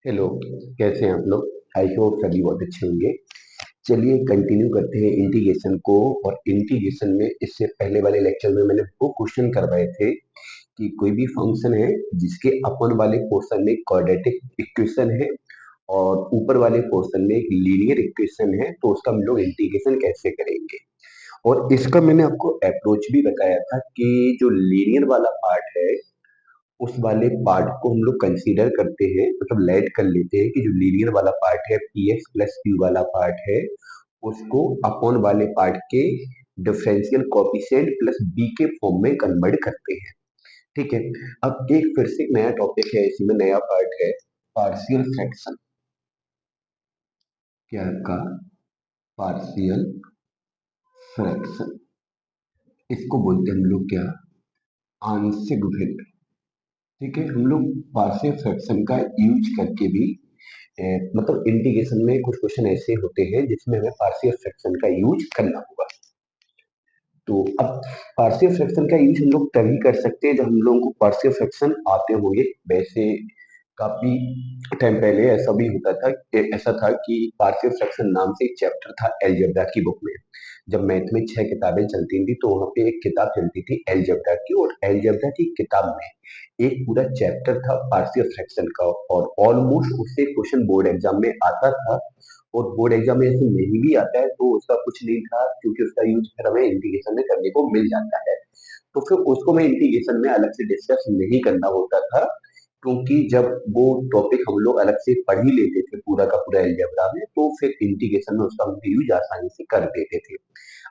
Hello. कैसे हैं आप लोग? आई होप सभी बहुत अच्छे होंगे। चलिए कंटिन्यू करते हैं इंटीग्रेशन को। और इंटीग्रेशन में इससे पहले वाले लेक्चर में मैंने वो क्वेश्चन करवाए थे कि कोई भी फंक्शन है जिसके अपन वाले पोर्शन में क्वाड्रेटिक इक्वेशन है और ऊपर वाले पोर्शन में एक लीनियर इक्वेशन है, तो उसका हम लोग इंटीग्रेशन कैसे करेंगे। और इसका मैंने आपको अप्रोच भी बताया था कि जो लीनियर वाला पार्ट है उस वाले पार्ट को हम लोग कंसीडर करते हैं, मतलब लेट कर लेते हैं कि जो लीनियर वाला पार्ट है पी एक्स प्लस क्यू वाला पार्ट है उसको अपॉन वाले पार्ट के डिफरेंशियल कोएफिशिएंट प्लस बी के फॉर्म में कन्वर्ट करते हैं। ठीक है। अब एक फिर से एक नया टॉपिक है, इसी में नया पार्ट है पार्शियल फ्रैक्शन। क्या का पार्शियल फ्रैक्शन, इसको बोलते हैं हम लोग क्या, आंशिक भिन्न। ठीक है। हम लोग पार्शियल फ्रैक्शन का यूज करके भी मतलब इंटीग्रेशन में कुछ क्वेश्चन ऐसे होते हैं जिसमें हमें पार्शियल फ्रैक्शन का यूज करना होगा। तो अब पार्शियल फ्रैक्शन का यूज हम लोग तभी कर सकते हैं जब हम लोगों को पार्शियल फ्रैक्शन आते होंगे। वैसे काफी टाइम पहले ऐसा भी होता था, ऐसा था कि पार्शियल फ्रैक्शन नाम से एक चैप्टर था अलजेब्रा की बुक में। जब मैथ में 6 किताबें चलती थी तो वहां पे एक किताब चलती थी अलजेब्रा की, और अलजेब्रा की किताब में एक पूरा चैप्टर था पार्शियल फ्रैक्शन का। और ऑलमोस्ट उससे क्वेश्चन बोर्ड एग्जाम में आता था। और बोर्ड एग्जाम में ऐसे नहीं भी आता है तो उसका कुछ नहीं था, क्योंकि उसका यूज फिर हमें इंटीग्रेशन में करने को मिल जाता है। तो फिर उसको मैं इंटीग्रेशन में अलग से डिस्कस नहीं करना होता था, क्योंकि जब वो टॉपिक हम लोग अलग से पढ़ ही लेते थे पूरा का पूरा अलजेब्रा में, तो फिर इंटीग्रेशन में उसका हम यूज आसानी से कर देते थे।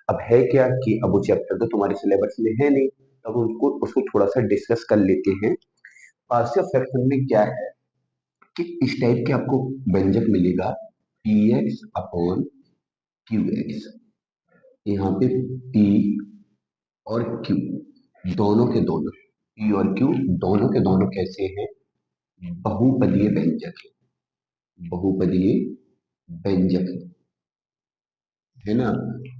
अब है क्या कि अब वो चैप्टर तो तुम्हारे सिलेबस में है नहीं, तब उनको उसको थोड़ा सा डिस्कस कर लेते हैं। पार्शियल फ्रैक्शन में क्या है कि इस टाइप के आपको व्यंजक मिलेगा P x upon Q x. यहाँ पे पी और क्यू दोनों के दोनों, पी और क्यू दोनों के दोनों कैसे हैं, बहुपदीय व्यंजक है। बहुपदीय व्यंजक है ना।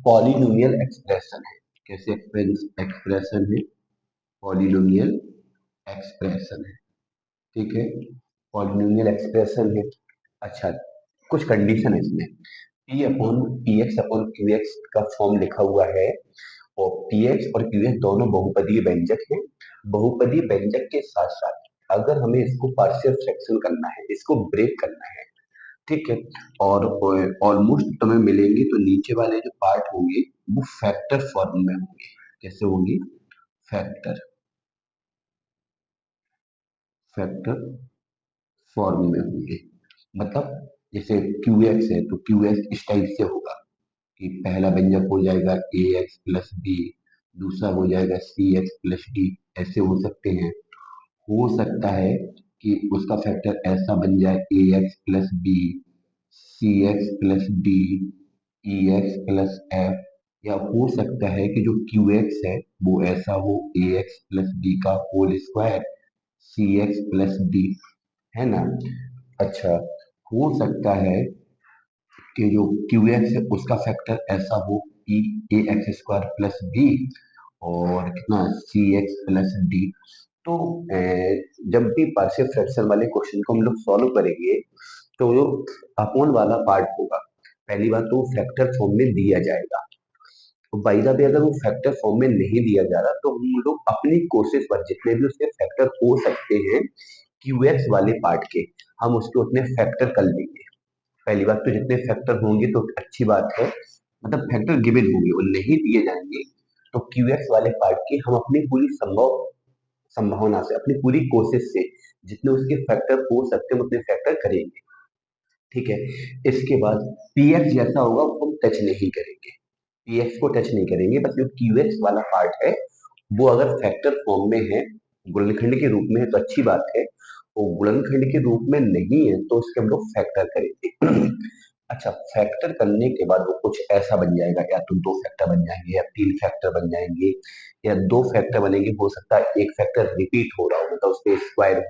पॉलिनोमियल एक्सप्रेशन है। कैसे एक्सप्रेशन है, पॉलिनोमियल एक्सप्रेशन है। ठीक है। पॉलिनोमियल एक्सप्रेशन है। अच्छा, कुछ कंडीशन है इसमें। P upon P x upon Q x का फॉर्म लिखा हुआ है, और पी एक्स और क्यू एक्स दोनों बहुपदीय व्यंजक हैं। बहुपदीय व्यंजक के साथ साथ अगर हमें इसको पार्शियल फ्रैक्शन करना है, इसको ब्रेक करना है, ठीक है, और ऑलमोस्ट तुम्हें मिलेंगे तो नीचे वाले जो पार्ट होंगे वो फैक्टर फॉर्म में होंगे। कैसे होंगे? फैक्टर, फैक्टर फॉर्म में होंगे। मतलब जैसे क्यू एक्स है तो क्यू एक्स इस टाइप से होगा कि पहला व्यंजक हो जाएगा ए एक्स प्लस बी, दूसरा हो जाएगा सी एक्स प्लस डी। ऐसे हो सकते हैं। हो सकता है कि उसका फैक्टर ऐसा बन जाए ए एक्स प्लस बी, सी एक्स प्लस डी, ई एक्स प्लस एफ। या हो सकता है कि जो क्यू एक्स है वो ऐसा हो ए एक्स प्लस बी का होल स्क्वायर, सी एक्स प्लस डी, है ना। अच्छा, हो सकता है कि जो क्यू एक्स है उसका फैक्टर ऐसा हो ई ए एक्स स्क्वायर प्लस बी और कितना सी एक्स प्लस डी। तो जब भी पार्शियल फ्रैक्शन वाले क्वेश्चन को हम लोग सॉल्व करेंगे तो जो अपॉन वाला पार्ट होगा, पहली बात तो फैक्टर फॉर्म में दिया जाएगा। तो बाई द वे अगर वो फैक्टर फॉर्म में नहीं दिया जा रहा तो हम लोग अपनी कोशिश पर जितने भी उसके फैक्टर हो सकते हैं क्यू एक्स वाले पार्ट के, हम उसके उतने फैक्टर कर लेंगे। पहली बात तो जितने फैक्टर होंगे तो अच्छी बात है, मतलब फैक्टर गिवन होंगे वो नहीं दिए जाएंगे, तो क्यू एक्स वाले पार्ट की हम अपनी पूरी संभावना से, अपनी पूरी कोशिश से जितने उसके फैक्टर हो सकते हैं उतने फैक्टर करेंगे। ठीक है। इसके बाद पी एक्स जैसा होगा वो हम टच नहीं करेंगे, पी एक्स को टच नहीं करेंगे, बस जो क्यू एक्स वाला पार्ट है वो अगर फैक्टर फॉर्म में है, गुणनखंड के रूप में है तो अच्छी बात है। वो गुणनखंड के रूप में नहीं है तो उसके हम लोग फैक्टर करेंगे। अच्छा, फैक्टर करने के बाद वो कुछ ऐसा बन जाएगा, या तो दो फैक्टर बन जाएंगे या तीन फैक्टर बन जाएंगे, या दो फैक्टर बनेंगे। हो सकता है एक फैक्टर रिपीट हो रहा हो, मतलब उस पे स्क्वायर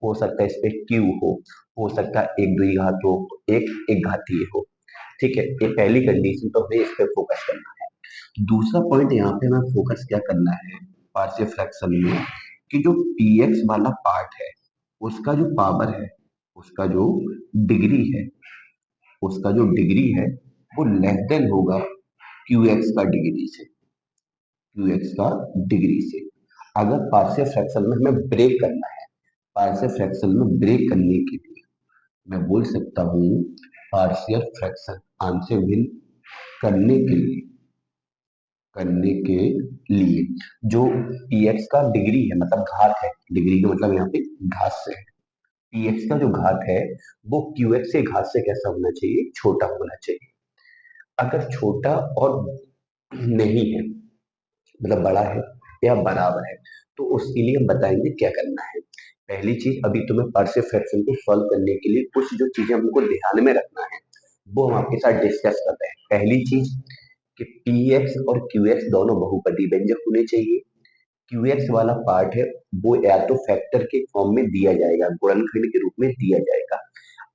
हो सकता है इस पे क्यू हो सकता है एक द्विघात हो, एक एक घातीय हो। ठीक है, ये पहली कंडीशन, तो हमें इस पे फोकस करना है। दूसरा पॉइंट यहाँ पे हमें फोकस क्या करना है पार्शियल फ्रैक्शन में, कि जो पी एक्स वाला पार्ट है उसका जो पावर है उसका जो डिग्री है, उसका जो डिग्री है वो लेस देन होगा क्यू एक्स का डिग्री से, क्यू एक्स का डिग्री से। अगर पार्शियल फ्रैक्शन में हमें ब्रेक करना है, पार्शियल फ्रैक्शन में ब्रेक करने के लिए मैं बोल सकता हूँ पार्शियल फ्रैक्शन आंसर विन करने के लिए, करने के लिए जो पी एक्स का डिग्री है, मतलब घात है, डिग्री का मतलब यहाँ पे घात से है, पी एक्स का जो घात है वो क्यू एक्स के घात से कैसा होना चाहिए, छोटा होना चाहिए। अगर छोटा और नहीं है, मतलब बड़ा है या बराबर है, तो उसके लिए हम बताएंगे क्या करना है। पहली चीज, अभी तुम्हें पार्शियल फ्रैक्शन को सॉल्व करने के लिए कुछ जो चीजें हमको ध्यान में रखना है वो हम आपके साथ डिस्कस कर रहे हैं। पहली चीज कि पी एक्स और क्यू एक्स दोनों बहुपदी व्यंजक होने चाहिए। क्यू एक्स वाला पार्ट है वो या तो फैक्टर के फॉर्म में दिया जाएगा, गुणनखंड के रूप में दिया जाएगा।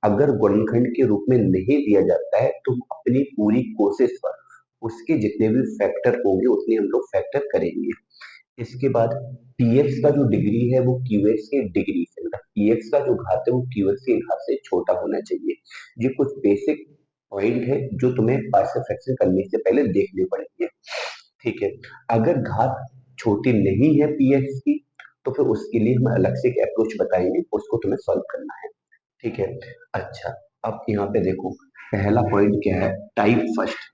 अगर गुणनखंड के रूप में नहीं दिया जाता है तो अपनी पूरी कोशिश पर उसके जितने भी फैक्टर होंगे उतने हम लोग फैक्टर करेंगे। इसके बाद पीएक्स का जो डिग्री है वो क्यूएक्स के डिग्री से, मतलब पीएक्स का जो घात है वो क्यूएक्स के घात से छोटा होना चाहिए। ये कुछ बेसिक पॉइंट है जो तुम्हें पार्शियल फ्रैक्शन करने से पहले देखने पड़ेंगे। ठीक है, अगर घात छोटी नहीं है पीएक्स की तो फिर उसके लिए हम अलग से एक अप्रोच बताएंगे, उसको तुम्हें सॉल्व करना है। ठीक है, अच्छा, अब यहाँ पे देखो पहला पॉइंट क्या है, टाइप फर्स्ट।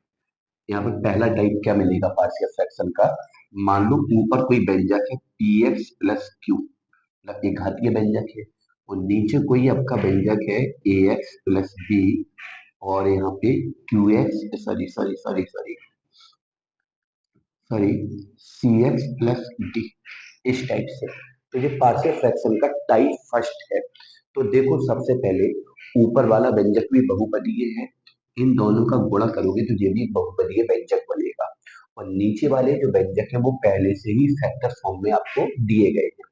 यहाँ पे पहला टाइप क्या मिलेगा पार्शियल फ्रैक्शन का, मान लो ऊपर कोई व्यंजक है पी एक्स प्लस क्यू, मतलब एक घातीय व्यंजक है, और नीचे कोई आपका व्यंजक है ए एक्स प्लस बी, और यहाँ पे Q X sorry sorry sorry sorry sorry C X plus D, इस टाइप से। तो ये पार्शियल फ्रैक्शन का टाइप फर्स्ट है। तो देखो सबसे पहले ऊपर वाला व्यंजक भी बहुपदीय है, इन दोनों का गुणा करोगे तो ये भी बहुपदीय व्यंजक बनेगा। और नीचे वाले जो व्यंजक है वो पहले से ही फैक्टर फॉर्म में आपको दिए गए हैं,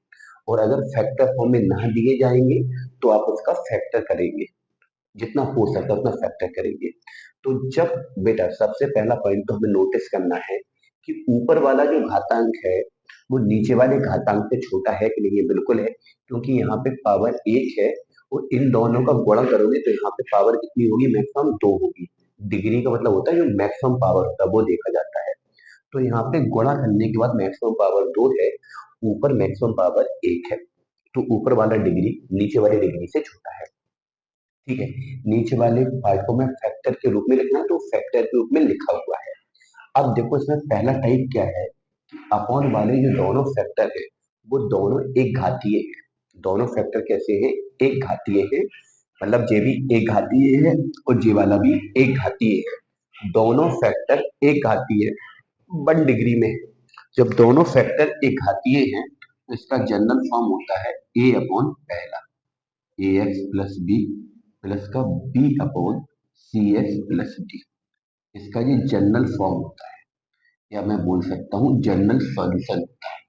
और अगर फैक्टर फॉर्म में ना दिए जाएंगे तो आप उसका फैक्टर करेंगे, जितना हो सकता है उतना फैक्टर करेंगे। तो जब बेटा सबसे पहला पॉइंट तो हमें नोटिस करना है कि ऊपर वाला जो घातांक है वो नीचे वाले घातांक से छोटा है कि नहीं है, बिल्कुल है, क्योंकि यहाँ पे पावर एक है और इन दोनों का गुणा करोगे तो यहाँ पे पावर कितनी होगी, मैक्सिमम दो होगी। डिग्री का मतलब होता है जो मैक्सिमम पावर होता है वो देखा जाता है। तो यहाँ पे गुणा करने के बाद मैक्सिमम पावर दो है, ऊपर मैक्सिमम पावर एक है, तो ऊपर वाला डिग्री नीचे वाली डिग्री से छोटा है। ठीक है, नीचे वाले पार्ट को मैं फैक्टर के रूप में लिखना है तो फैक्टर के रूप में लिखा हुआ है। अब देखो इसमें पहला टाइप क्या है, अपॉन वाले जो दोनों फैक्टर है वो दोनों एक घातीय है। दोनों फैक्टर कैसे हैं, एक घातीय है, मतलब जे भी एक घातीय है और जे वाला भी एक घातीय है। दोनों फैक्टर एक घातीय है, वन डिग्री में है। जब दोनों फैक्टर एक घातीय हैं तो इसका जनरल फॉर्म होता है ए अपॉन पहला, ए एक्स प्लस बी प्लस का बी अपॉन सी एक्स प्लस डी, इसका ये जनरल फॉर्म होता है, या मैं बोल सकता हूँ जनरल सॉल्यूशन होता है।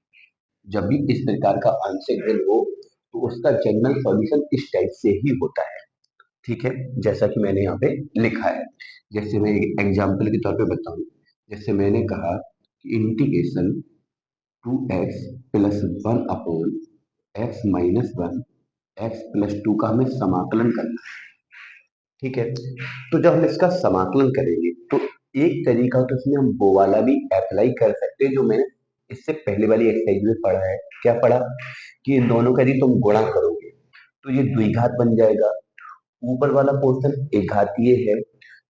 जब भी इस प्रकार का आंसर गिवन हो तो उसका जनरल सॉल्यूशन इस टाइप से ही होता है। ठीक है, जैसा कि मैंने यहाँ पे लिखा है, जैसे मैं एग्जाम्पल के तौर पे बताऊं, जैसे मैंने कहा कि integration two x plus one upon x minus one x plus two का हमें समाकलन करना है। ठीक है, तो जब हम इसका समाकलन करेंगे तो एक तरीका तो इसमें हम वो वाला भी अप्लाई कर सकते हैं जो मैंने इससे पहले वाली एक्सरसाइज में पढ़ा है। क्या पढ़ा, कि इन दोनों का यदि तुम गुणा करोगे तो ये द्विघात बन जाएगा, ऊपर वाला पोर्शन एक घातीय है,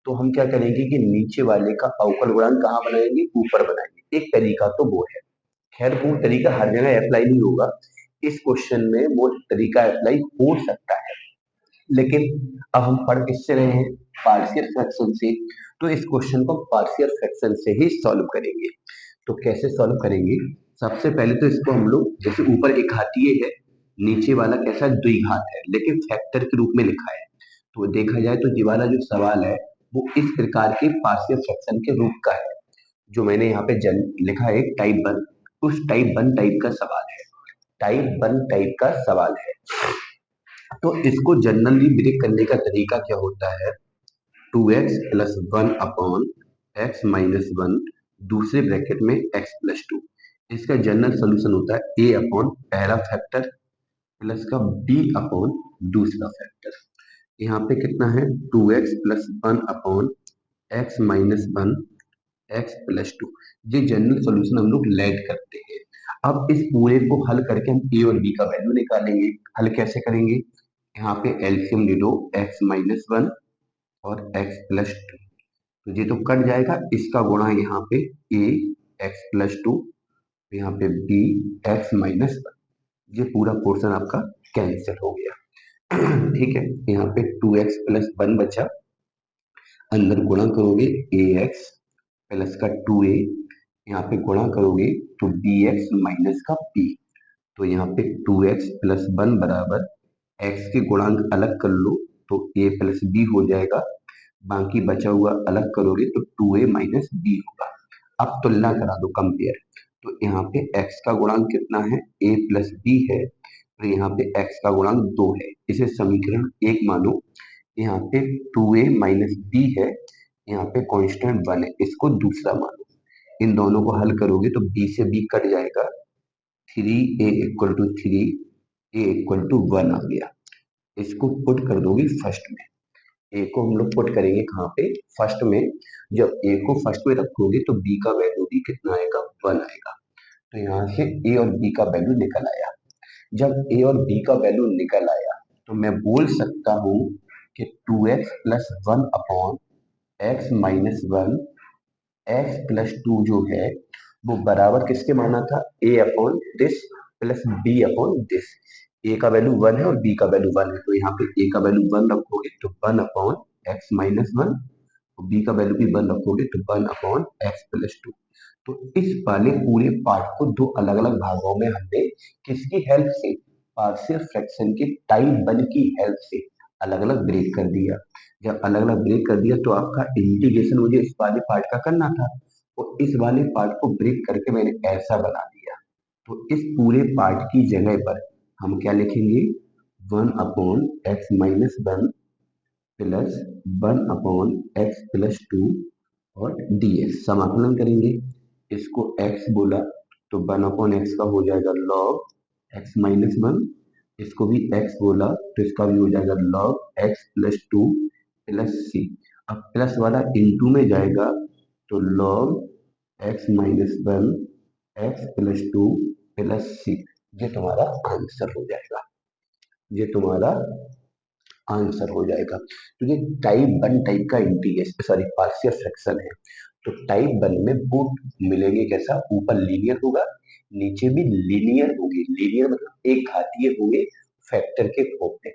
तो हम क्या करेंगे कि नीचे वाले का अवकल गुणांक कहाँ बनाएंगे, ऊपर बनाएंगे। एक तरीका तो वो है, खैर वो तरीका हर जगह अप्लाई नहीं होगा, इस क्वेश्चन में वो तरीका अप्लाई हो सकता है, लेकिन अब हम पढ़ किससे रहे हैं, पार्शियल फ्रैक्शन से, तो इस क्वेश्चन को पार्शियल फ्रैक्शन से ही सॉल्व करेंगे। तो कैसे सॉल्व करेंगे, सबसे पहले तो इसको हम लोग, जैसे ऊपर एक घातीय है, नीचे वाला कैसा द्विघात है लेकिन फैक्टर के रूप में लिखा है, तो देखा जाए तो ये वाला जो सवाल है वो इस प्रकार के पार्शियल फ्रैक्शन के रूप का है, जो मैंने यहाँ पे लिखा है टाइप वन, उस टाइप वन टाइप का सवाल है, टाइप वन टाइप का सवाल है। तो इसको जनरली ब्रेक करने का तरीका क्या होता है, two x plus one upon x minus one, दूसरे ब्रैकेट में एक्स प्लस टू, इसका जनरल सोल्यूशन होता है ए अपॉन पहला फैक्टर प्लस का बी अपॉन दूसरा फैक्टर। यहाँ पे कितना है 2x प्लस 1/x-1 x+2। ये जनरल सॉल्यूशन हम लोग लेट करते हैं। अब इस पूरे को हल करके हम a और b का वैल्यू निकालेंगे। हल कैसे करेंगे? यहाँ पे एलसीएम ले लो x-1 और x+2, तो ये तो कट जाएगा, इसका गुणा यहाँ पे a x+2, यहाँ पे b x-1, ये पूरा पोर्शन आपका कैंसिल हो गया। ठीक है, यहाँ पे 2x प्लस 1 बचा, अंदर गुणा करोगे ax प्लस का 2a, यहाँ पे गुणा करोगे तो bx माइनस का b, तो यहाँ पे 2x प्लस 1 बराबर x के गुणांक अलग कर लो तो a प्लस b हो जाएगा, बाकी बचा हुआ अलग करोगे तो 2a माइनस b होगा। अब तुलना करा दो, कंपेयर, तो यहाँ पे x का गुणांक कितना है, a प्लस b है, तो यहाँ पे x का गुणांक 2 है, इसे समीकरण 1 मानो। यहाँ पे 2a माइनस b है, यहाँ पे कांस्टेंट 1 है, इसको दूसरा मानो। इन दोनों को हल करोगे तो b से b कट जाएगा, 3a equal to 3, a equal to 1 आ गया। इसको पुट कर दोगे फर्स्ट में, ए को हम लोग पुट करेंगे कहाँ पे, फर्स्ट में। जब ए को फर्स्ट में रखोगे तो बी का वैल्यू भी कितना आएगा, 1 आएगा। तो यहाँ से ए और बी का वैल्यू निकल आया। जब ए और बी का वैल्यू निकल आया तो मैं बोल सकता हूँ कि 2x plus 1 upon x-1 x+2 जो है वो बराबर किसके माना था, a upon this plus b upon this. a का वैल्यू 1 है और b का वैल्यू 1 है, तो यहाँ पे a का वैल्यू 1 रखोगे तो 1 अपॉन x-1, और b का वैल्यू भी 1 रखोगे तो 1 अपॉन x+2। तो इस वाले पूरे पार्ट को दो अलग अलग भागों में हमने किसकी हेल्प से, पार्शियल फ्रैक्शन के टाइप 1 की हेल्प से अलग अलग ब्रेक कर दिया। जब अलग अलग ब्रेक कर दिया तो आपका इंटीग्रेशन मुझे इस वाले पार्ट का करना था, तो इस वाले पार्ट को ब्रेक करके मैंने ऐसा बना दिया। तो इस पूरे पार्ट की जगह पर हम क्या लिखेंगे, 1/x-1 प्लस 1/x+2 और dx समाकलन करेंगे। इसको x बोला तो 1/x का हो जाएगा log x-1, इसको भी x बोला तो इसका भी हो जाएगा log x+2 प्लस c। अब प्लस वाला इंटू में जाएगा तो log x-1 x+2 plus c। ये तुम्हारा आंसर हो जाएगा, ये तुम्हारा आंसर हो जाएगा। तो ये टाइप 1 टाइप का इंटीग्रेशन, सॉरी पार्शियल फ्रैक्शन है। तो टाइप 1 में वो मिलेंगे कैसा, ऊपर लीनियर होगा, नीचे भी लीनियर होगी। लीनियर मतलब एक घातीय होंगे फैक्टर के फॉर्म में।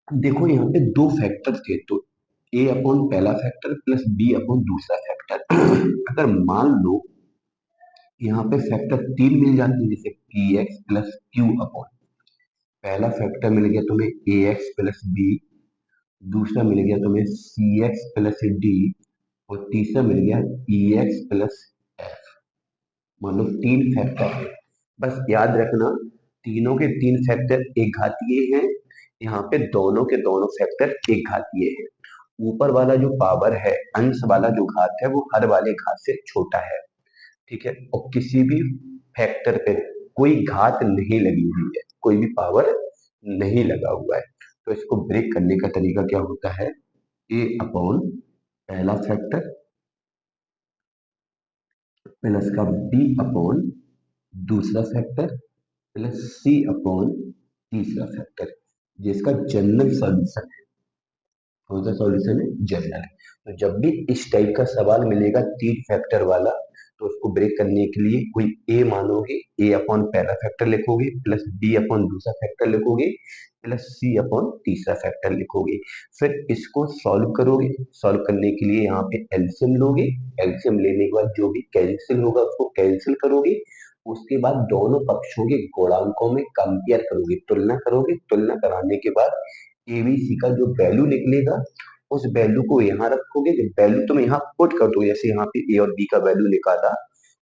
देखो यहाँ पे दो फैक्टर थे, तो a अपॉन पहला फैक्टर प्लस b अपॉन दूसरा फैक्टर। अगर मान लो यहाँ पे फैक्टर 3 मिल जाते, जैसे px प्लस q अपॉन, पहला फैक्टर मिल गया तुम्हें ax प्लस b, दूसरा मिल गया तुम्हें सी एक्स प्लस डी, और तीसरा मिल गया ई एक्स प्लस एफ। मान लो तीन फैक्टर है, बस याद रखना तीनों के तीन फैक्टर एक घातीय हैं, यहाँ पे दोनों के दोनों फैक्टर एक घातीय हैं। ऊपर वाला जो पावर है, अंश वाला जो घात है, वो हर वाले घात से छोटा है। ठीक है, और किसी भी फैक्टर पे कोई घात नहीं लगी हुई है, कोई भी पावर नहीं लगा हुआ है। तो इसको ब्रेक करने का तरीका क्या होता है, ए अपॉन पहला फैक्टर प्लस का बी अपॉन दूसरा फैक्टर प्लस सी अपॉन तीसरा फैक्टर, जिसका जनरल सॉल्यूशन है। कौन सा सॉल्यूशन है, जनरल है। तो जब भी इस टाइप का सवाल मिलेगा तीन फैक्टर वाला, तो उसको ब्रेक करने के लिए कोई ए मानोगे, ए अपॉन पहला फैक्टर लिखोगे, प्लस बी अपॉन दूसरा फैक्टर लिखोगे, प्लस सी अपॉन तीसरा फैक्टर लिखोगे। फिर इसको सॉल्व करोगे, सॉल्व करने के लिए यहाँ पे एलसीएम लोगे, एलसीएम लेने के बाद जो भी कैंसिल होगा उसको कैंसिल करोगे। उसके बाद दोनों पक्षों के गुणांकों में कंपेयर करोगे, तुलना करोगे, तुलना कराने के बाद एबीसी का जो वैल्यू निकलेगा उस वैल्यू को यहाँ रखोगे, वैल्यू तुम यहाँ पुट कर दो, जैसे यहाँ पे ए और बी का वैल्यू निकाला,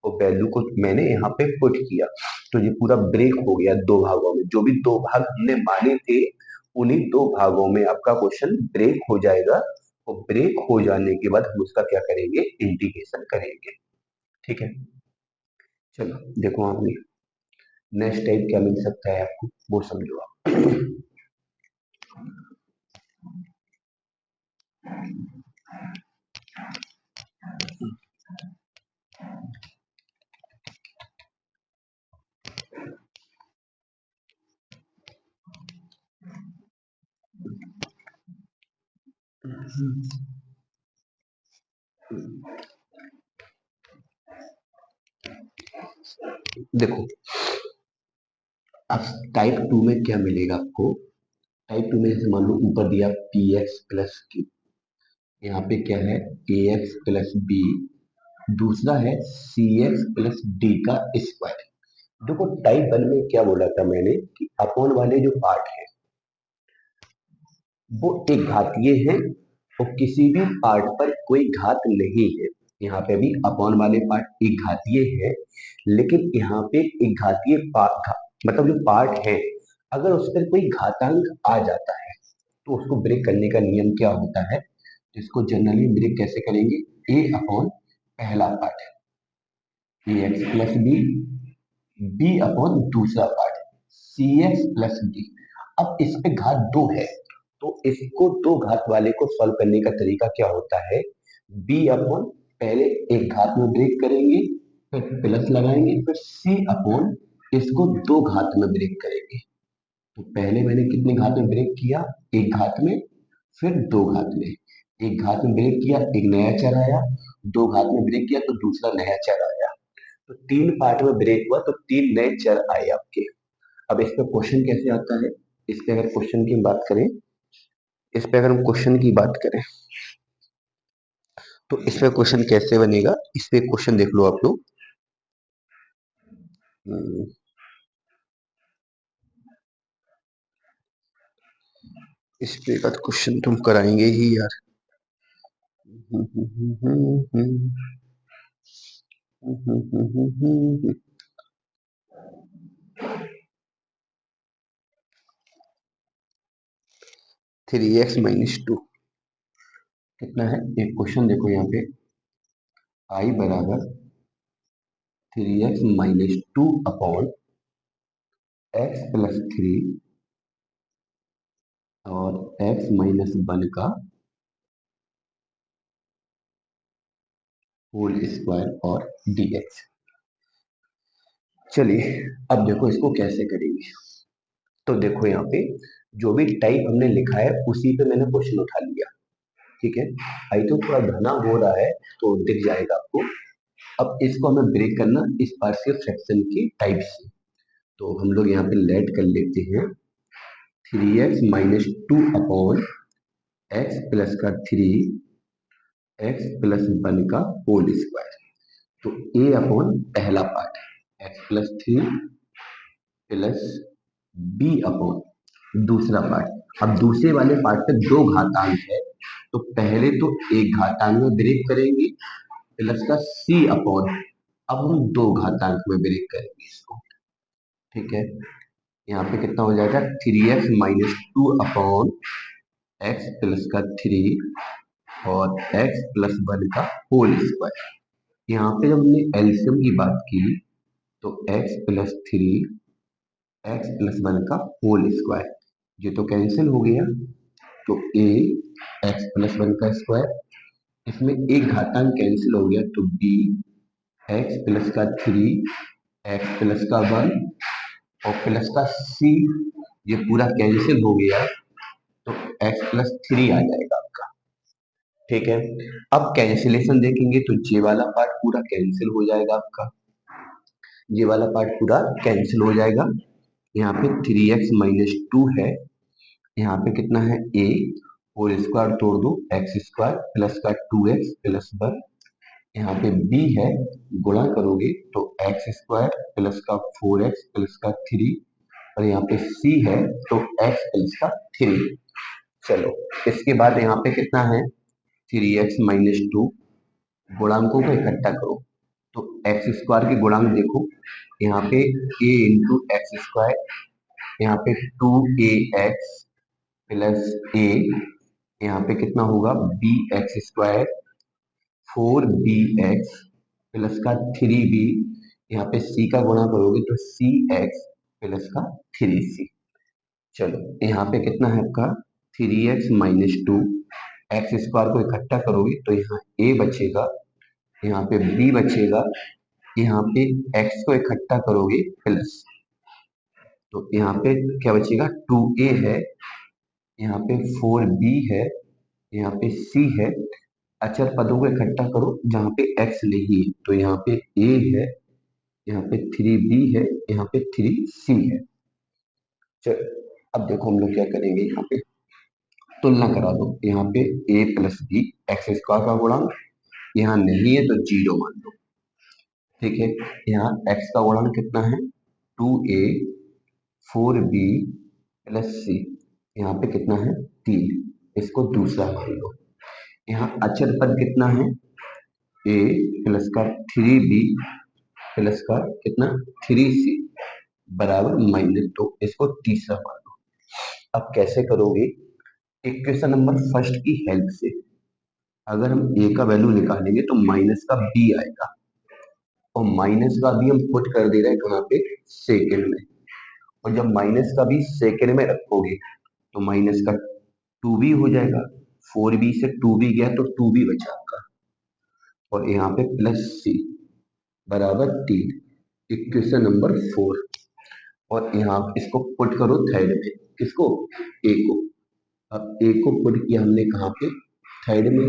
और वैल्यू को मैंने यहाँ पे पुट किया, तो ये पूरा ब्रेक हो गया दो भागों में। जो भी दो भाग हमने माने थे उन्हीं दो भागों में आपका क्वेश्चन ब्रेक हो जाएगा, और ब्रेक हो जाने के बाद हम उसका क्या करेंगे, इंटीग्रेशन करेंगे। ठीक है, चलो देखो आपने नेक्स्ट टाइप क्या मिल सकता है आपको, वो समझो आप। देखो अब टाइप टू में क्या मिलेगा आपको। टाइप टू में जैसे मान लो ऊपर दिया पी एक्स प्लस क्यू, यहाँ पे क्या है ए एक्स प्लस बी, दूसरा है सी एक्स प्लस डी का स्क्वायर। देखो टाइप वन में क्या बोला था मैंने कि अपॉन वाले जो पार्ट है वो एक घातीय है और किसी भी पार्ट पर कोई घात नहीं है। यहाँ पे भी अपॉन वाले पार्ट एक घातीय है, लेकिन यहाँ पे एक घातीय मतलब जो पार्ट है अगर उस पर कोई घातांक आ जाता है तो उसको ब्रेक करने का नियम क्या होता है। तो इसको जनरली ब्रेक कैसे करेंगे, ए अपॉन पहला part A X plus B, B upon दूसरा part C X plus D. अब इस पे घात दो है तो इसको दो घात वाले को सॉल्व करने का तरीका क्या होता है, बी अपॉन पहले एक घात में ब्रेक करेंगे, फिर प्लस लगाएंगे, फिर सी अपॉन इसको दो घात में ब्रेक करेंगे। तो पहले मैंने कितने घात में ब्रेक किया, एक घात में, फिर दो घात में। एक घात में ब्रेक किया एक नया चर आया, दो घात में ब्रेक किया तो दूसरा नया चर आया। तो तीन पार्ट में ब्रेक हुआ तो तीन नए चर आए आपके। अब इस पे क्वेश्चन कैसे आता है, इस पे अगर क्वेश्चन की बात करें, इस पे अगर हम क्वेश्चन की बात करें तो इस पे क्वेश्चन कैसे बनेगा, इस पे क्वेश्चन देख लो आप लोग। हम्म, इस पे का क्वेश्चन तुम कराएंगे ही यार। 3x-2 कितना है, एक क्वेश्चन देखो यहाँ पे आई बराबर 3x-2 upon x plus three और x-1 का होल स्क्वायर और dx। चलिए अब देखो इसको कैसे करेंगे। तो देखो यहाँ पे जो भी टाइप हमने लिखा है उसी पे मैंने क्वेश्चन उठा लिया, ठीक है। आई तो थोड़ा घना हो रहा है तो दिख जाएगा आपको। अब इसको हमें ब्रेक करना इस पार्शियल फ्रैक्शन की टाइप से। तो हम लोग यहाँ पे लेट कर लेते हैं 3x-2 अपॉन एक्स प्लस का 3 x+1 का होल स्क्वायर। तो a अपॉन पहला part x plus three plus b upon दूसरा पार्ट। अब दूसरे वाले पार्ट पे दो घातांक है तो पहले तो एक घातांक में ब्रेक करेंगे प्लस का सी अपॉन, अब हम दो घातांक में ब्रेक करेंगे इसको, ठीक है। यहाँ पे कितना हो जाएगा 3x-2 अपॉन एक्स प्लस का 3 और x+1 का होल स्क्वायर। यहाँ पे जब हमने एलसीएम की बात की तो x+3 x+1 का होल स्क्वायर, ये तो कैंसिल हो गया तो a x+1 का स्क्वायर, इसमें एक घातांक कैंसिल हो गया तो b x प्लस का 3 x प्लस का 1 और प्लस का c, ये पूरा कैंसिल हो गया तो x+3 आ जाएगा आपका, ठीक है। अब कैंसिलेशन देखेंगे तो ये वाला पार्ट पूरा कैंसिल हो जाएगा आपका, ये वाला पार्ट पूरा कैंसिल हो जाएगा। यहाँ पे 3x-2 है, यहाँ पे कितना है a होल स्क्वायर तोड़ दो एक्स स्क्वायर प्लस का 2x प्लस 1, यहाँ पे b है गुणा करोगे तो एक्स स्क्वायर प्लस का 4x प्लस का 3 और यहाँ पे c है तो x प्लस का 3। चलो इसके बाद यहाँ पे कितना है 3x-2, गुणांकों को इकट्ठा करो तो एक्स स्क्वायर के गुणांक देखो, यहाँ पे a इंटू एक्स स्क्वायर, यहाँ पे 2ax प्लस a, यहाँ पे कितना होगा B x square 4bx plus का 3b, यहाँ पे c का गुणा करोगे तो cx प्लस का 3c। चलो यहाँ पे कितना है आपका 3x-2 एक्स स्क्वायर को इकट्ठा करोगे तो यहाँ ए बचेगा, यहाँ पे बी बचेगा, यहाँ पे एक्स को इकट्ठा करोगे प्लस, तो यहाँ पे क्या बचेगा, 2a है, यहाँ पे 4b है, यहाँ पे c है। अचर पदों को इकट्ठा करो जहाँ पे x नहीं है, तो यहाँ पे a है, यहाँ पे 3b है, यहाँ पे 3c है। चल अब देखो हम लोग क्या करेंगे, यहाँ पे तुलना करा दो। यहाँ पे a plus b x square का गुणांक, यहाँ नहीं है तो 0 मान दो। ठीक है, यहाँ x का गुणांक कितना है, 2a 4b प्लस c, यहाँ पे कितना है 3, इसको दूसरा मान लो। यहाँ अचर पद कितना है, a प्लस का 3b प्लस का कितना 3c बराबर -2, इसको तीसरा मान लो। अब कैसे करोगे, इक्वेशन नंबर फर्स्ट की हेल्प से अगर हम a का वैल्यू निकालेंगे तो माइनस का b आएगा, और माइनस का b हम पुट कर दे रहे हैं कहाँ पे, सेकेंड में। और जब माइनस का b सेकेंड में रखोगे तो माइनस का 2b हो जाएगा, 4b से 2b गया तो 2b बचा आपका, और यहाँ पे प्लस c बराबर 3, इक्वेशन नंबर 4। और यहाँ इसको पुट करो थर्ड में, किसको, a को। अब a को पुट किया हमने कहाँ पे, थर्ड में।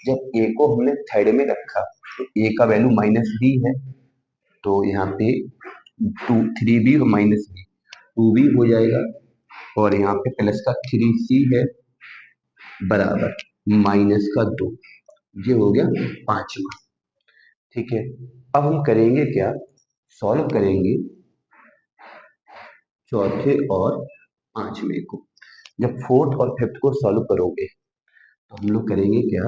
जब a को हमने थर्ड में रखा तो a का वैल्यू -b है, तो यहाँ पे 3b और -b 2b हो जाएगा, और यहाँ पे प्लस का 3c है बराबर माइनस का 2, ये हो गया पांचवा। ठीक है, अब हम करेंगे क्या, सॉल्व करेंगे चौथे और पांचवें को। जब फोर्थ और फिफ्थ को सॉल्व करोगे तो हम लोग करेंगे क्या,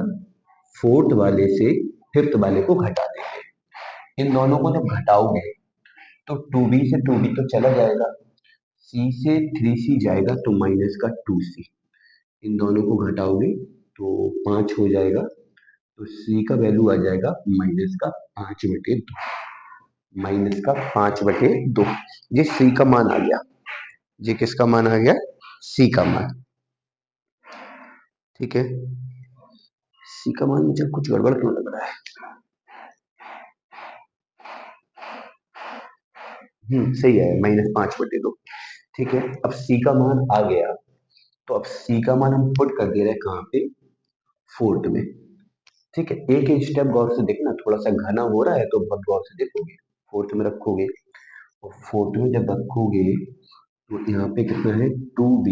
फोर्थ वाले से फिफ्थ वाले को घटा देंगे। इन दोनों को जब घटाओगे तो 2b से 2b तो चला जाएगा, c से 3c जाएगा तो माइनस का 2c, इन दोनों को घटाओगे तो 5 हो जाएगा, तो c का वैल्यू आ जाएगा -5/2, -5/2। ये c का मान आ गया, ये किसका मान आ गया, c का मान। ठीक है, c का मान मुझे कुछ गड़बड़ क्यों लग रहा है, सही है, -5/2। ठीक है, अब c का मान आ गया, तो अब c का मान हम पुट कर दे रहे हैं कहाँ पे, फोर्थ में। ठीक है, एक एक स्टेप गौर से देखना, थोड़ा सा घना हो रहा है तो बहुत गौर से देखोगे। फोर्थ में रखोगे, और फोर्थ में जब रखोगे तो यहाँ पे कितना है, 2b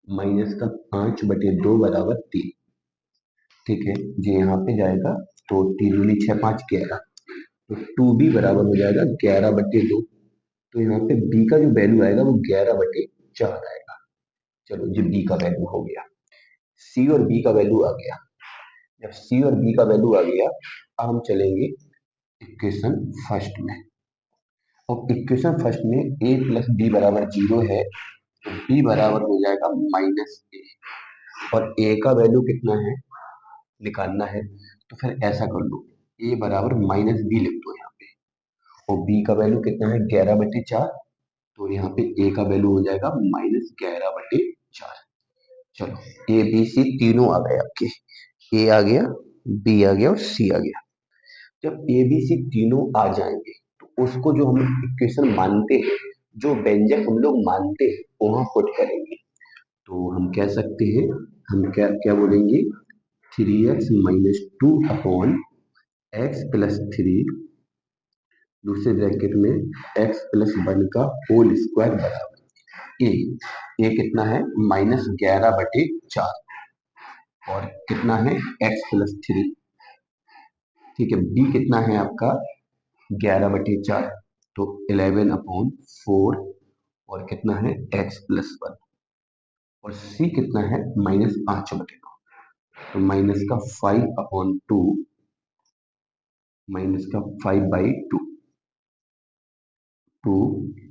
-5/2 बराबर 3। ठीक है, ये यहाँ पे जाएगा तो 3 दूनी 6 5 11, तो 2b बराबर हो जाएगा 11/2। तो यहाँ पे b का जो वैल्यू आएगा वो 11/4 आएगा। चलो ये b का वैल्यू हो गया, c और b का वैल्यू आ गया। जब c और b का वैल्यू आ गया, अब हम चलेंगे इक्वेशन फर्स्ट में, और इक्वेशन फर्स्ट में a प्लस बी बराबर 0 है, तो b बराबर हो जाएगा -a, और a का वैल्यू कितना है निकालना है, तो फिर ऐसा कर लो, a बराबर -b लिख दो यहाँ पे, और b का वैल्यू कितना है 11/4, तो यहाँ पे a का वैल्यू हो जाएगा -11/4। चलो a b c तीनों आ गए आपके, a आ गया, b आ गया और c आ गया। जब ए बी सी तीनों आ जाएंगे तो उसको जो हम इक्वेशन मानते हैं, जो व्यंजक हम लोग मानते हैं वहां पुट करेंगे। तो हम कह सकते हैं, हम क्या क्या बोलेंगे, 3x - 2 अपॉन x प्लस 3, दूसरे ब्रैकेट में x प्लस 1 का होल स्क्वायर बराबर ए कितना है -11/4, और कितना है x प्लस 3। ठीक है, b कितना है आपका 11/4, तो 11/4, और कितना है x प्लस 1, और c कितना है -5/9, तो माइनस का 5/2, -5/2,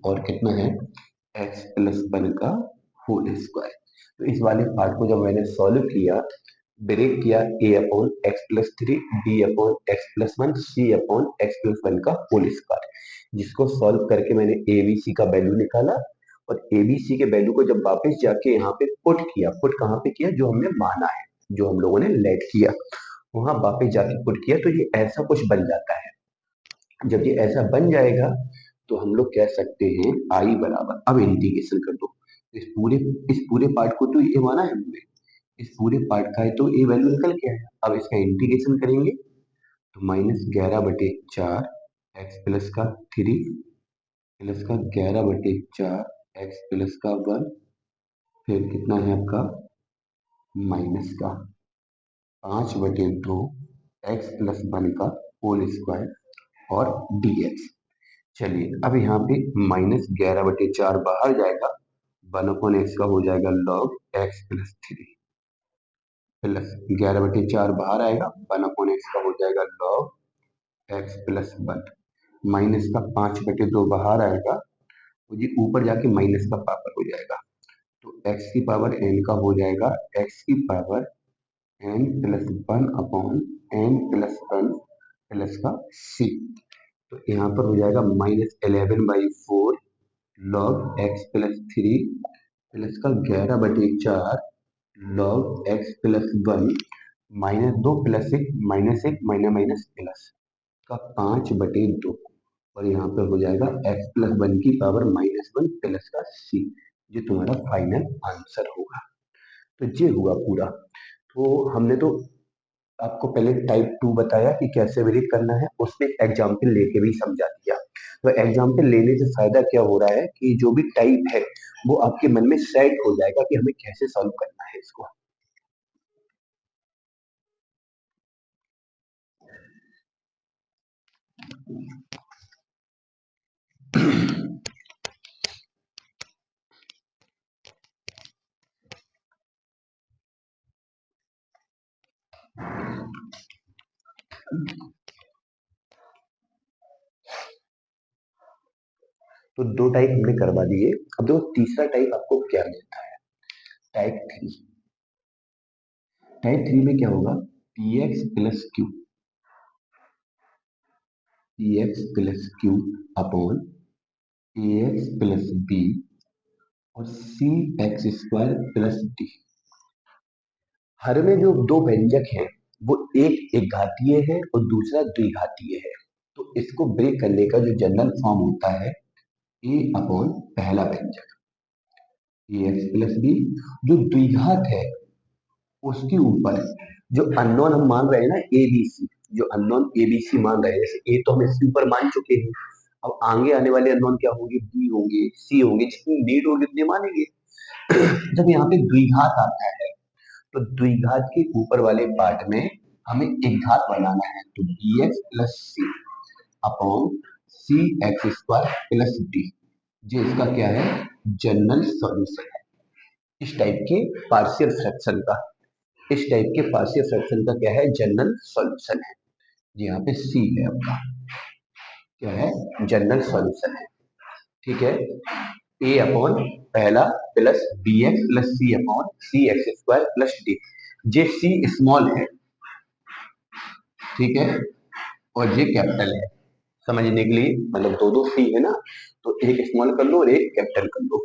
और कितना है x प्लस 1 का होल स्क्वायर। तो इस वाले पार्ट को जब मैंने सॉल्व किया, ब्रेक किया a/x+3, b/x+1, c/x+1 का होल स्क्वायर, जिसको सॉल्व करके मैंने abc का वैल्यू निकाला, और abc के वैल्यू को जब वापस जाके यहाँ पे पुट किया, पुट कहाँ पे किया, जो हमने माना है जो हम लोगों ने लेट किया, वहां वापस जाके पुट किया, तो ये ऐसा कुछ बन जाता है। जब ये ऐसा बन जाएगा तो हम लोग कह सकते हैं आई बराबर, अब इंटीग्रेशन कर दो इस पूरे पार्ट को, तो ये माना है हमने, इस पूरे पार्ट का है तो ये वैल्यू निकल के आया। अब इसका इंटीग्रेशन करेंगे तो -11/4 एक्स प्लस का 3 प्लस का 11/4 एक्स प्लस का 1, फिर कितना है आपका माइनस का 5/2 एक्स प्लस 1 का होल स्क्वायर और dx। चलिए अब यहाँ पे -11/4 बाहर जाएगा, 1/x का हो जाएगा log x प्लस 3 प्लस 11/4 बाहर आएगा, 1/x का हो जाएगा log x प्लस 1 माइनस का 5/2 बाहर आएगा, तो ये ऊपर जाके माइनस का पावर हो जाएगा, तो x की पावर n का हो जाएगा x की power n plus 1/n plus 1 plus का c। तो यहाँ पर हो जाएगा -11/4 log x प्लस 3 प्लस का 11/4 log x plus 1 -2 plus 1 -1 minus plus का 5/2, और यहाँ पर हो जाएगा x प्लस 1 की पावर -1 प्लस का c। ये तुम्हारा फाइनल आंसर होगा। तो ये हुआ पूरा। तो हमने तो आपको पहले टाइप 2 बताया कि कैसे वेरीफाई करना है, उसमें एग्जाम्पल लेके भी समझा दिया। तो एग्जाम्पल लेने से फायदा क्या हो रहा है कि जो भी टाइप है वो आपके मन में सेट हो जाएगा कि हमें कैसे सॉल्व करना है इसको। तो दो टाइप हमने करवा दिए, अब देखो तीसरा टाइप आपको क्या मिलता है, टाइप 3। टाइप 3 में क्या होगा, px plus Q, px plus Q upon ax plus b और सी एक्स स्क्वायर प्लस डी। हर में जो दो व्यंजक हैं वो एक घातीय है और दूसरा द्विघातीय है, तो इसको ब्रेक करने का जो जनरल फॉर्म होता है ए अपॉन पहला व्यंजक ए एक्स प्लस बी, जो द्विघात है उसके ऊपर जो अननोन हम मान रहे हैं ना ए बी सी, जो अननोन ए बी सी मान रहे हैं, जैसे ए तो हम इसके ऊपर मान चुके हैं, अब आगे आने वाले अननोन क्या होंगे, बी होंगे सी होंगे, जितनी नीड होगी उतने मानेंगे। जब यहाँ पे द्विघात आता है तो द्विघात के ऊपर वाले पार्ट में हमें एक घात बनाना है, तो बी एक्स प्लस सी अपॉन सी एक्स स्क्वायर प्लस डी, ये इसका क्या है, जनरल सॉल्यूशन है। इस टाइप के पार्शियल फ्रैक्शन का, इस टाइप के पार्शियल फ्रैक्शन का क्या है, जनरल सॉल्यूशन है। यहाँ पे सी है आपका, क्या है, जनरल सॉल्यूशन है। ठीक है, ए अपॉन पहला प्लस बी एक्स प्लस सी अपॉन सी एक्स स्क्वायर प्लस डी, जे सी स्मॉल है, ठीक है, और ये कैपिटल है। समझने के लिए मतलब दो दो सी है ना, तो एक स्मॉल कर लो और एक कैपिटल कर लो।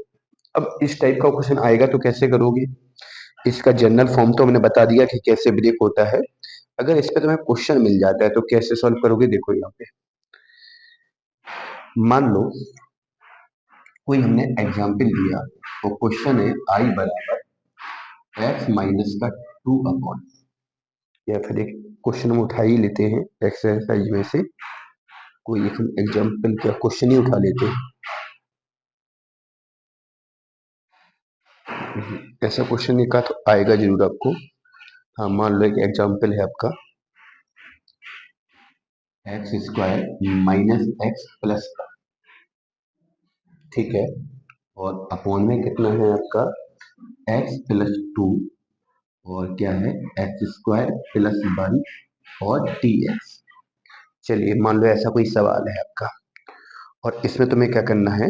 अब इस टाइप का क्वेश्चन आएगा तो कैसे करोगे, इसका जनरल फॉर्म तो हमने बता दिया कि कैसे ब्रेक होता है। अगर इस पे तुम्हें क्वेश्चन मिल जाता है तो कैसे सॉल्व करोगे, देखो यहाँ पे मान लो कोई हमने एग्जाम्पल लिया, तो क्वेश्चन है आई बराबर एक्स माइनस का 2 अपॉन, या फिर एक क्वेश्चन हम उठा ही लेते हैं एक्सरसाइज में से, कोई एक हम एग्जाम्पल का क्वेश्चन ही उठा लेते हैं। ऐसा क्वेश्चन एक तो आएगा जरूर आपको। हाँ मान लो एक एग्जाम्पल है आपका x square minus x plus का, ठीक है, और अपॉन में कितना है आपका एक्स प्लस 2 और क्या है एक्स स्क्वायर प्लस 1 और टी एक्स। चलिए मान लो ऐसा कोई सवाल है आपका और इसमें तुम्हें क्या करना है,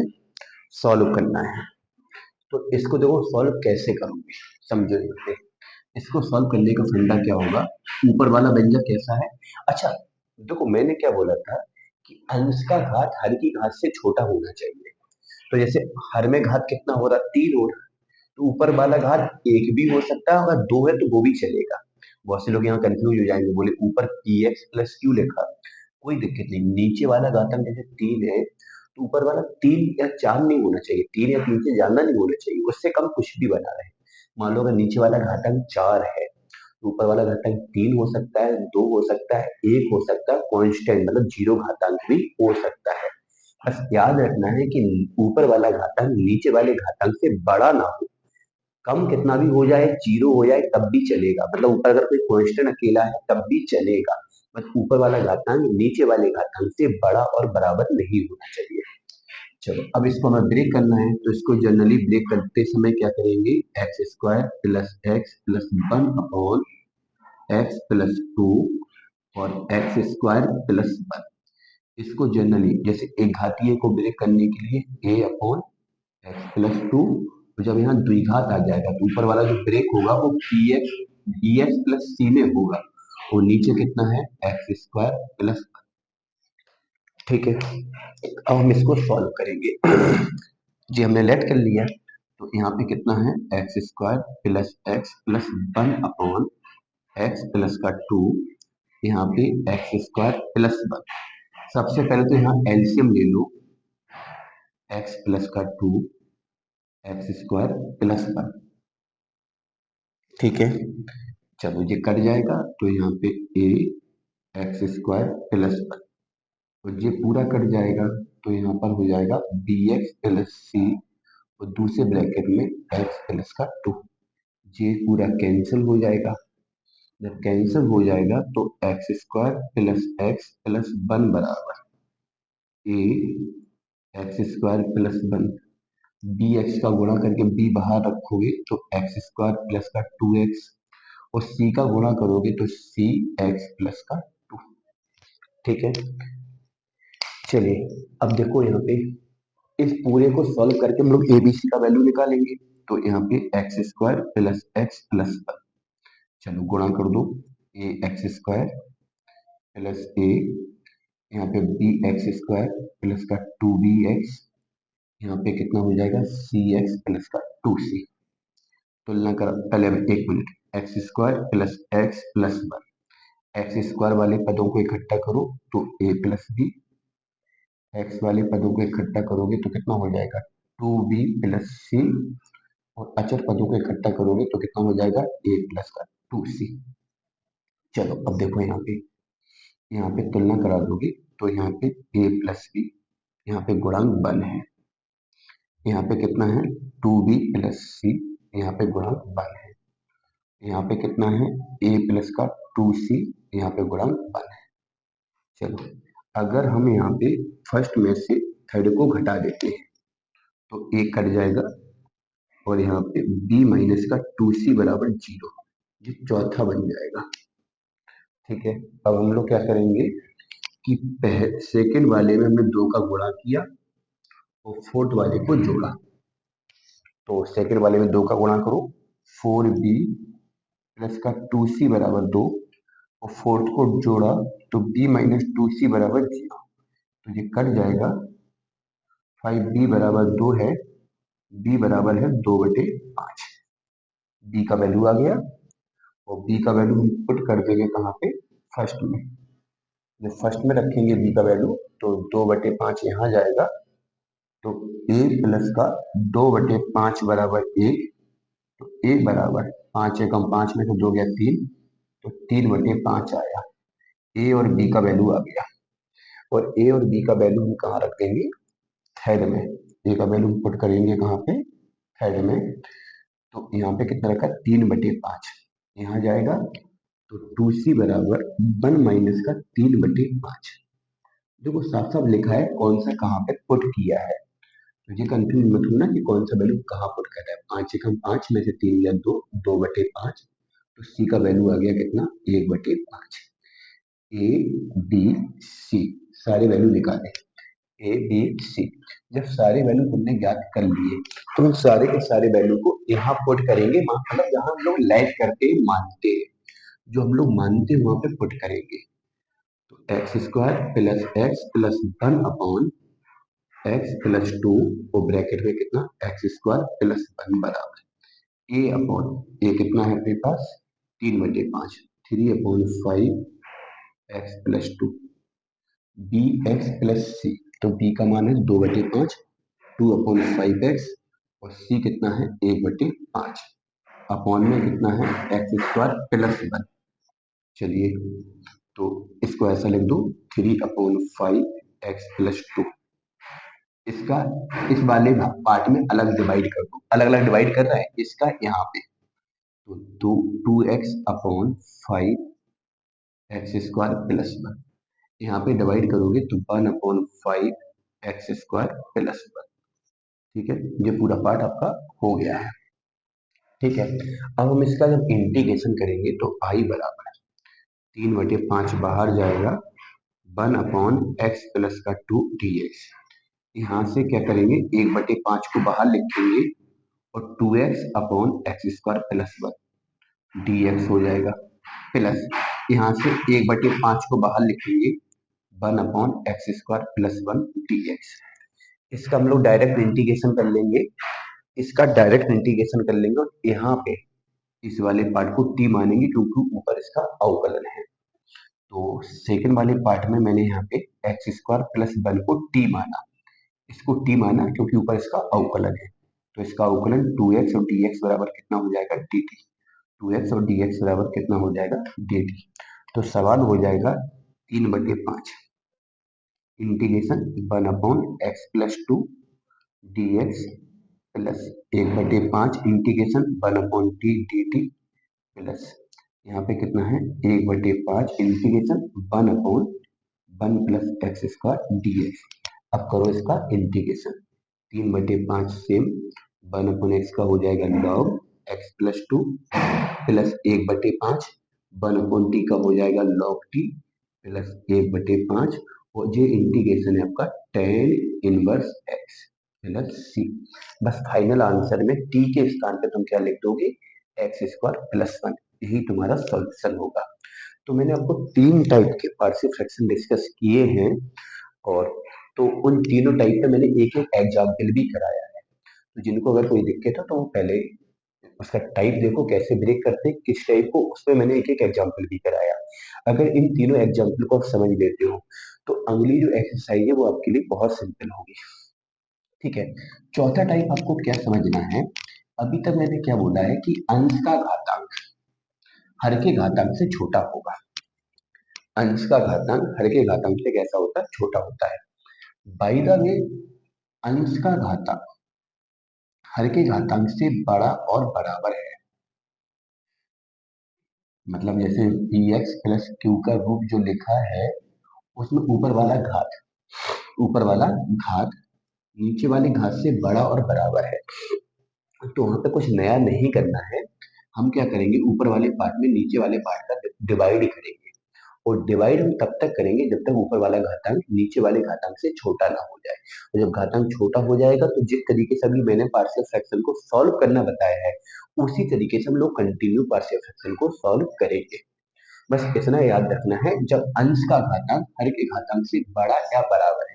सॉल्व करना है। तो इसको देखो सॉल्व कैसे करोगे, समझो यहाँ पे। इसको सॉल्व करने का फंडा क्या होगा, ऊपर वाला व्यंजक कैसा है। अच्छा देखो मैंने क्या बोला था कि अंश का घात हर की घात से छोटा होना चाहिए, तो जैसे हर में घात कितना हो रहा है, 3 हो रहा है, तो ऊपर वाला घात 1 भी हो सकता है, अगर 2 है तो वो भी चलेगा। बहुत से लोग यहाँ कंफ्यूज हो जाएंगे, बोले ऊपर पी एक्स प्लस क्यू लिखा, कोई दिक्कत नहीं, नीचे वाला घातांक जैसे 3 है तो ऊपर वाला 3 या 4 नहीं होना चाहिए, 3 या 3 से ज्यादा नहीं होना चाहिए, उससे कम कुछ भी बना रहे। मान लो अगर नीचे वाला घातांक 4 है तो ऊपर वाला घातांक 3 हो सकता है, 2 हो सकता है, 1 हो सकता है, कांस्टेंट मतलब जीरो घातांक भी हो सकता है। बस याद रखना है कि ऊपर वाला घातांक नीचे वाले घातांक से बड़ा ना हो, कम कितना भी हो जाए, जीरो हो जाए तब भी चलेगा, मतलब ऊपर अगर कोई कांस्टेंट अकेला है तब भी चलेगा, बस ऊपर वाला घातांक नीचे वाले घातांक से बड़ा और बराबर नहीं होना चाहिए। चलो अब इसको हमें ब्रेक करना है, तो इसको जनरली ब्रेक करते समय क्या करेंगे, x square plus X plus 1 upon x plus 2 और एक्स स्क्वायर प्लस 1। इसको जनरली जैसे एक घातीय को ब्रेक करने के लिए ए अपॉन एक्स प्लस 2, तो जब यहाँ द्विघात आ जाएगा तो ऊपर वाला जो ब्रेक होगा वो P X D X plus C में होगा, और नीचे कितना है एक्स स्क्वायर प्लस, ठीक है। अब हम इसको सॉल्व करेंगे। जी हमने लेट कर लिया, तो यहाँ पे कितना है x square plus X plus 1 upon x plus का 2, यहाँ पे एक्स स्क्वायर प्लस 1। सबसे पहले तो यहाँ एलसीएम ले लो, एक्स प्लस का 2 एक्स स्क्वायर प्लस 1, ठीक है। चलो ये कट जाएगा तो यहाँ पे ए एक्स स्क्वायर प्लस 1, और ये पूरा कट जाएगा तो यहाँ पर हो जाएगा बी एक्स प्लस सी, और दूसरे ब्रैकेट में एक्स प्लस का 2, ये पूरा कैंसिल हो जाएगा। जब कैंसिल हो जाएगा तो X square plus X plus 1 बराबर A X square plus 1, B X का गुणा करके बी बाहर रखोगे तो एक्स स्क्वायर प्लस का 2x, और सी का गुणा करोगे तो सी एक्स प्लस का 2, ठीक है। चलिए अब देखो यहाँ पे इस पूरे को सॉल्व करके हम लोग एबीसी का वैल्यू निकालेंगे, तो यहाँ पे x square plus X plus 1, चलो गुणा कर दो, ए एक्स स्क्वायर प्लस ए, यहाँ पे बी एक्स स्क्वायर प्लस का 2bx, यहाँ पे कितना हो जाएगा सी एक्स प्लस का 2c। तुलना कर पहले एक minute, x square plus 1, x square वाले पदों को इकट्ठा करो तो ए प्लस बी, एक्स वाले पदों को इकट्ठा करोगे तो कितना हो जाएगा 2b प्लस सी, और अचर पदों को इकट्ठा करोगे तो कितना हो जाएगा ए प्लस का 2c। चलो अब देखो यहाँ पे तुलना करा दोगे तो यहाँ पे ए प्लस बी, यहाँ पे गुणांक 1 है, यहाँ पे कितना है 2b प्लस सी, यहाँ पे गुणांक 1 है, यहाँ पे कितना है a प्लस का 2c, यहाँ पे गुणांक 1 है। चलो अगर हम यहाँ पे फर्स्ट में से थर्ड को घटा देते हैं तो a कट जाएगा, और यहाँ पे b माइनस का 2c बराबर 0, ये चौथा बन जाएगा, ठीक है। अब हम लोग क्या करेंगे कि सेकंड वाले में हमने 2 का गुणा किया और फोर्थ वाले को जोड़ा, तो सेकंड वाले में 2 का गुणा करो, 4b प्लस का 2c बराबर 2, और फोर्थ को जोड़ा तो b माइनस 2c बराबर 0, तो ये कट जाएगा, 5b बराबर 2 है, b बराबर है 2/5, b का वैल्यू आ गया, और b का वैल्यू हम पुट कर देंगे कहाँ पे फर्स्ट में, जब फर्स्ट में रखेंगे b का वैल्यू तो 2/5 यहाँ जाएगा, तो a प्लस का 2/5 बराबर 1, तो a बराबर 5 एकम 5 में से 2 गया 3, तो 3/5 आया, a और b का वैल्यू आ गया, और a और b का वैल्यू हम कहाँ रख देंगे थर्ड में, a का वैल्यू पुट करेंगे कहाँ पे थर्ड में, तो यहाँ पे कितना रखा 3/5 यहाँ जाएगा, तो 2c बराबर 1 माइनस का 3/5। देखो साफ साफ लिखा है कौन सा कहाँ पे पुट किया है, तो ये कंफ्यूज मत होना कि कौन सा वैल्यू कहाँ पुट कर रहा है, 5 एकम 5 में से 3 या 2, 2/5, तो सी का वैल्यू आ गया कितना 1/5, ए बी सी सारे वैल्यू निकाले, ए बी सी। जब सारे वैल्यू तुमने ज्ञात कर लिए तो हम सारे के सारे वैल्यू को यहाँ पुट करेंगे, मतलब जहाँ हम लोग लाइक करते हैं मानते हैं, जो हम लोग मानते हैं वहां पे पुट करेंगे, तो X square plus X plus 1 upon x plus 2, और ब्रैकेट में कितना एक्स स्क्वायर प्लस 1 बराबर ए अपॉन ए कितना है अपने पास 3/5, 3/5 x+2 बी एक्स प्लस सी। तो बी का मान है 2/5, 2/5x, और सी कितना है 1/5, अपॉन में कितना है x² + 1। चलिए, तो इसको ऐसा लिख दो 3/5x+2। इसका इस वाले पार्ट में अलग डिवाइड कर दो, अलग अलग डिवाइड कर रहा है इसका यहाँ पे, तो 2x/5x² + 1 यहाँ पे डिवाइड करोगे तो 1/5x² + 1। ठीक है, ये पूरा पार्ट आपका हो गया है। ठीक है, अब हम इसका जब इंटीग्रेशन करेंगे तो आई बराबर 3/5 बाहर जाएगा, 1/x+2 dx। यहाँ से क्या करेंगे, 1/5 को बाहर लिखेंगे और 2x/x² + 1 dx हो जाएगा, प्लस यहाँ से 1/5 को बाहर लिखेंगे, 1/x² + 1 dx। इसका हम लोग डायरेक्ट इंटीग्रेशन कर लेंगे, इसका डायरेक्ट इंटीग्रेशन कर लेंगे और यहाँ पे इस वाले पार्ट को t मानेंगे क्योंकि ऊपर इसका अवकलन है। तो सेकंड वाले पार्ट में मैंने यहाँ पे x² + 1 को t माना, इसको t माना क्योंकि ऊपर इसका अवकलन है। तो इसका अवकलन 2x और dx बराबर कितना हो जाएगा dt, 2x और dx बराबर कितना हो जाएगा dt। तो सवाल हो जाएगा 3/5 integration 1/x+2 dx plus 1/5 integration 1/t dt plus यहाँ पे कितना है 1/5 इंटीग्रेशन 1/1 + x² dx। अब करो इसका इंटीग्रेशन, 3/5 सेम, 1/x का हो जाएगा log x+2 प्लस 1/5 1/t का हो जाएगा log t प्लस 1/5, और ये इंटीग्रेशन है आपका tan इनवर्स x प्लस सी। बस फाइनल आंसर में t के स्थान पे तुम क्या लिख दोगे, x² + 1, यही तुम्हारा सॉल्यूशन होगा। तो मैंने आपको 3 टाइप के पार्शियल फ्रैक्शन डिस्कस किए हैं, और तो उन तीनों टाइप पे मैंने एक एक एग्जाम्पल भी कराया है। तो जिनको अगर कोई दिक्कत हो तो वो पहले उसका टाइप देखो कैसे ब्रेक करते हैं, किस टाइप को, उस पर मैंने एक एक एग्जाम्पल भी कराया। अगर इन तीनों एग्जाम्पल को आप समझ लेते हो तो अगली जो एक्सरसाइज है वो आपके लिए बहुत सिंपल होगी। ठीक है, चौथा टाइप आपको क्या समझना है, अभी तक मैंने क्या बोला है कि अंश का घातांक हर के घातांक से छोटा होगा। अंश का घातांक हर के घातांक से कैसा होता है, छोटा होता है। बाय द वे, अंश का घातांक हर के घातांक से बड़ा और बराबर है, मतलब जैसे px + q का रूप जो लिखा है उसमें ऊपर वाला घात नीचे वाले घात से बड़ा और बराबर है। तो वहां पे कुछ नया नहीं करना है, हम क्या करेंगे, ऊपर वाले पार्ट में नीचे वाले पार्ट का डिवाइड करेंगे, और डिवाइड हम तब तक करेंगे जब तक ऊपर वाला घातांक नीचे वाले घातांक से छोटा ना हो जाए। और जब घातांक छोटा हो जाएगा तो जिस तरीके से अभी मैंने पार्शियल फ्रैक्शन को सॉल्व करना बताया है उसी तरीके से हम लोग कंटिन्यू पार्शियल फ्रैक्शन को सॉल्व करेंगे। बस इतना याद रखना है, जब अंश का घातांक हर के घातांक से बड़ा या बराबर है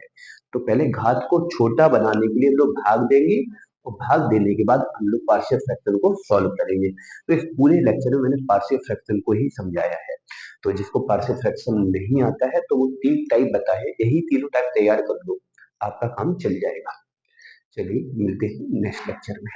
तो पहले घात को छोटा बनाने के लिए हम लोग भाग देंगे, और भाग देने के बाद हम लोग पार्शियल फ्रैक्शन को सॉल्व करेंगे। तो इस पूरे लेक्चर में मैंने पार्शियल फ्रैक्शन को ही समझाया है। तो जिसको पार्शियल फ्रैक्शन नहीं आता है तो वो 3 टाइप बताए, यही तीनों टाइप तैयार कर लो, आपका काम चल जाएगा। चलिए मिलते हैं नेक्स्ट लेक्चर में।